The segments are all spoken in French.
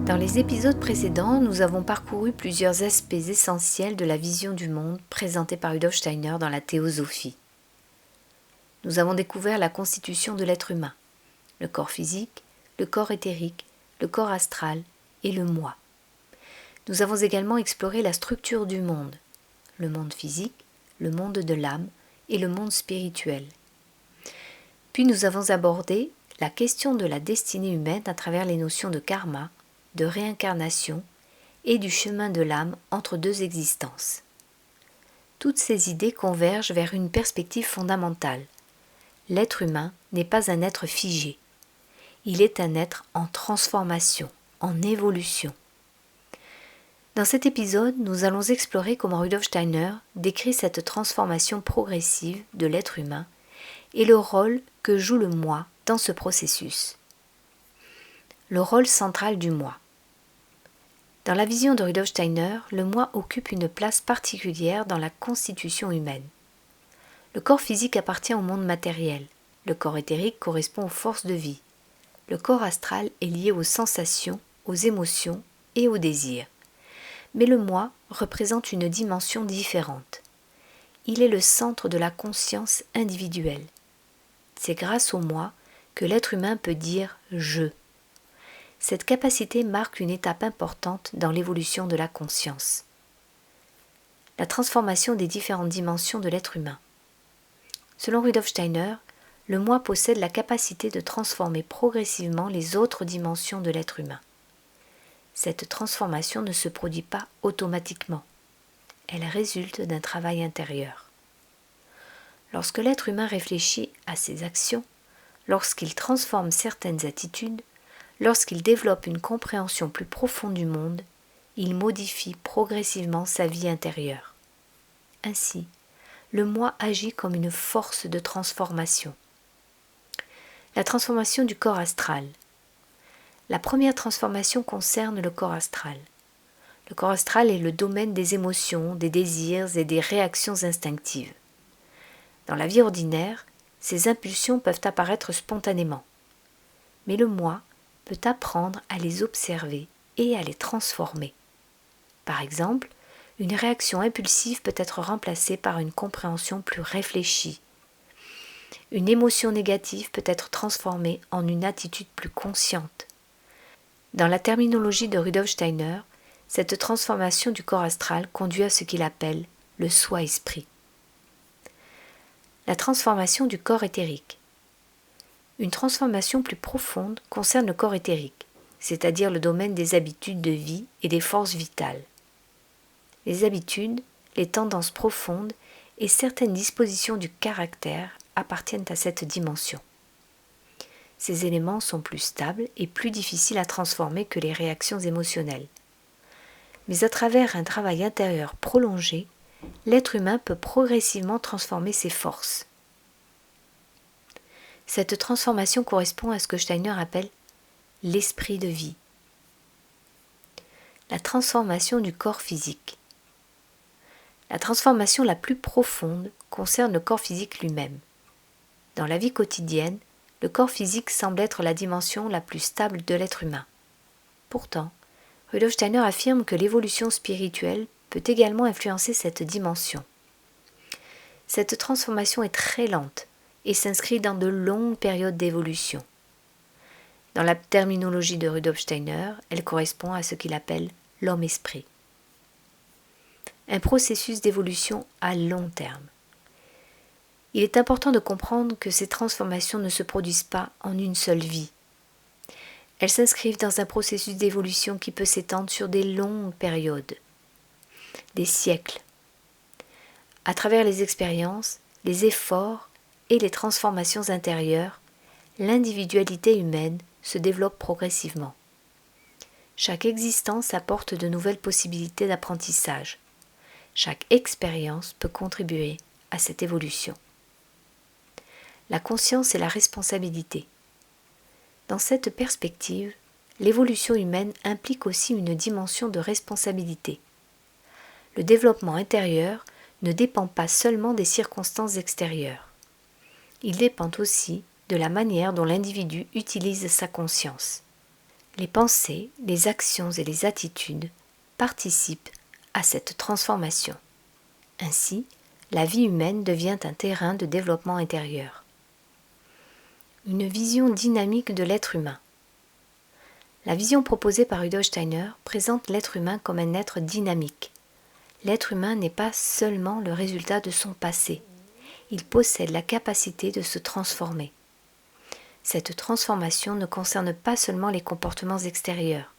Dans les épisodes précédents, nous avons parcouru plusieurs aspects essentiels de la vision du monde présentée par Rudolf Steiner dans la théosophie. Nous avons découvert la constitution de l'être humain, le corps physique, le corps éthérique, le corps astral et le moi. Nous avons également exploré la structure du monde, le monde physique, le monde de l'âme et le monde spirituel. Puis nous avons abordé la question de la destinée humaine à travers les notions de karma, de réincarnation et du chemin de l'âme entre deux existences. Toutes ces idées convergent vers une perspective fondamentale. L'être humain n'est pas un être figé. Il est un être en transformation, en évolution. Dans cet épisode, nous allons explorer comment Rudolf Steiner décrit cette transformation progressive de l'être humain et le rôle que joue le moi dans ce processus. Le rôle central du moi. Dans la vision de Rudolf Steiner, le moi occupe une place particulière dans la constitution humaine. Le corps physique appartient au monde matériel, le corps éthérique correspond aux forces de vie, le corps astral est lié aux sensations, aux émotions et aux désirs. Mais le moi représente une dimension différente. Il est le centre de la conscience individuelle. C'est grâce au moi que l'être humain peut dire « je ». Cette capacité marque une étape importante dans l'évolution de la conscience. La transformation des différentes dimensions de l'être humain. Selon Rudolf Steiner, le moi possède la capacité de transformer progressivement les autres dimensions de l'être humain. Cette transformation ne se produit pas automatiquement. Elle résulte d'un travail intérieur. Lorsque l'être humain réfléchit à ses actions, lorsqu'il transforme certaines attitudes, lorsqu'il développe une compréhension plus profonde du monde, il modifie progressivement sa vie intérieure. Ainsi, le moi agit comme une force de transformation. La transformation du corps astral. La première transformation concerne le corps astral. Le corps astral est le domaine des émotions, des désirs et des réactions instinctives. Dans la vie ordinaire, ces impulsions peuvent apparaître spontanément. Mais le moi peut apprendre à les observer et à les transformer. Par exemple, une réaction impulsive peut être remplacée par une compréhension plus réfléchie. Une émotion négative peut être transformée en une attitude plus consciente. Dans la terminologie de Rudolf Steiner, cette transformation du corps astral conduit à ce qu'il appelle le soi-esprit. La transformation du corps éthérique. Une transformation plus profonde concerne le corps éthérique, c'est-à-dire le domaine des habitudes de vie et des forces vitales. Les habitudes, les tendances profondes et certaines dispositions du caractère appartiennent à cette dimension. Ces éléments sont plus stables et plus difficiles à transformer que les réactions émotionnelles. Mais à travers un travail intérieur prolongé, l'être humain peut progressivement transformer ses forces. Cette transformation correspond à ce que Steiner appelle l'esprit de vie. La transformation du corps physique. La transformation la plus profonde concerne le corps physique lui-même. Dans la vie quotidienne, le corps physique semble être la dimension la plus stable de l'être humain. Pourtant, Rudolf Steiner affirme que l'évolution spirituelle peut également influencer cette dimension. Cette transformation est très lente et s'inscrit dans de longues périodes d'évolution. Dans la terminologie de Rudolf Steiner, elle correspond à ce qu'il appelle l'homme-esprit. Un processus d'évolution à long terme. Il est important de comprendre que ces transformations ne se produisent pas en une seule vie. Elles s'inscrivent dans un processus d'évolution qui peut s'étendre sur des longues périodes, des siècles. À travers les expériences, les efforts et les transformations intérieures, l'individualité humaine se développe progressivement. Chaque existence apporte de nouvelles possibilités d'apprentissage. Chaque expérience peut contribuer à cette évolution. La conscience et la responsabilité. Dans cette perspective, l'évolution humaine implique aussi une dimension de responsabilité. Le développement intérieur ne dépend pas seulement des circonstances extérieures. Il dépend aussi de la manière dont l'individu utilise sa conscience. Les pensées, les actions et les attitudes participent à cette transformation. Ainsi, la vie humaine devient un terrain de développement intérieur. Une vision dynamique de l'être humain. La vision proposée par Rudolf Steiner présente l'être humain comme un être dynamique. L'être humain n'est pas seulement le résultat de son passé. Il possède la capacité de se transformer. Cette transformation ne concerne pas seulement les comportements extérieurs.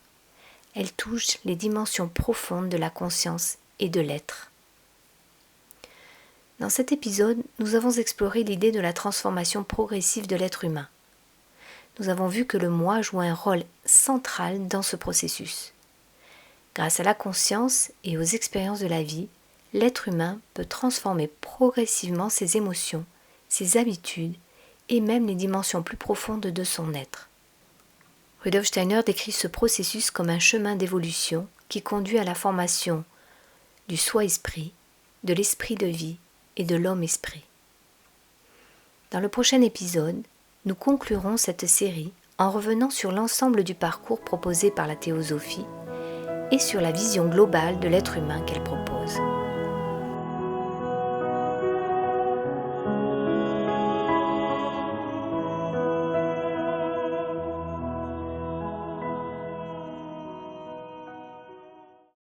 Elle touche les dimensions profondes de la conscience et de l'être. Dans cet épisode, nous avons exploré l'idée de la transformation progressive de l'être humain. Nous avons vu que le moi joue un rôle central dans ce processus. Grâce à la conscience et aux expériences de la vie, l'être humain peut transformer progressivement ses émotions, ses habitudes et même les dimensions plus profondes de son être. Rudolf Steiner décrit ce processus comme un chemin d'évolution qui conduit à la formation du soi-esprit, de l'esprit de vie et de l'homme-esprit. Dans le prochain épisode, nous conclurons cette série en revenant sur l'ensemble du parcours proposé par la théosophie et sur la vision globale de l'être humain qu'elle propose.